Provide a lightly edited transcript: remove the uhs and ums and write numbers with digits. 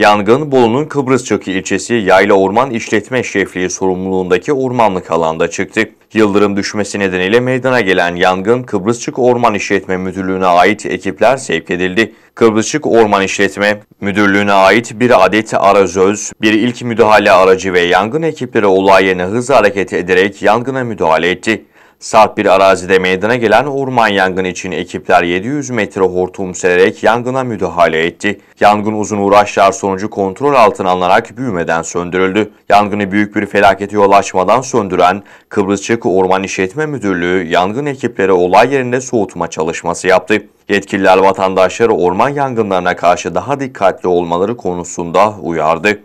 Yangın, Bolu'nun Kıbrısçık ilçesi Yayla Orman İşletme Şefliği sorumluluğundaki ormanlık alanda çıktı. Yıldırım düşmesi nedeniyle meydana gelen yangın, Kıbrısçık Orman İşletme Müdürlüğü'ne ait ekipler sevk edildi. Kıbrısçık Orman İşletme Müdürlüğü'ne ait bir adet arazöz, bir ilk müdahale aracı ve yangın ekipleri olay yerine hızlı hareket ederek yangına müdahale etti. Sarp bir arazide meydana gelen orman yangını için ekipler 700 metre hortum sererek yangına müdahale etti. Yangın uzun uğraşlar sonucu kontrol altına alınarak büyümeden söndürüldü. Yangını büyük bir felakete yol açmadan söndüren Kıbrısçık Orman İşletme Müdürlüğü yangın ekipleri olay yerinde soğutma çalışması yaptı. Yetkililer vatandaşları orman yangınlarına karşı daha dikkatli olmaları konusunda uyardı.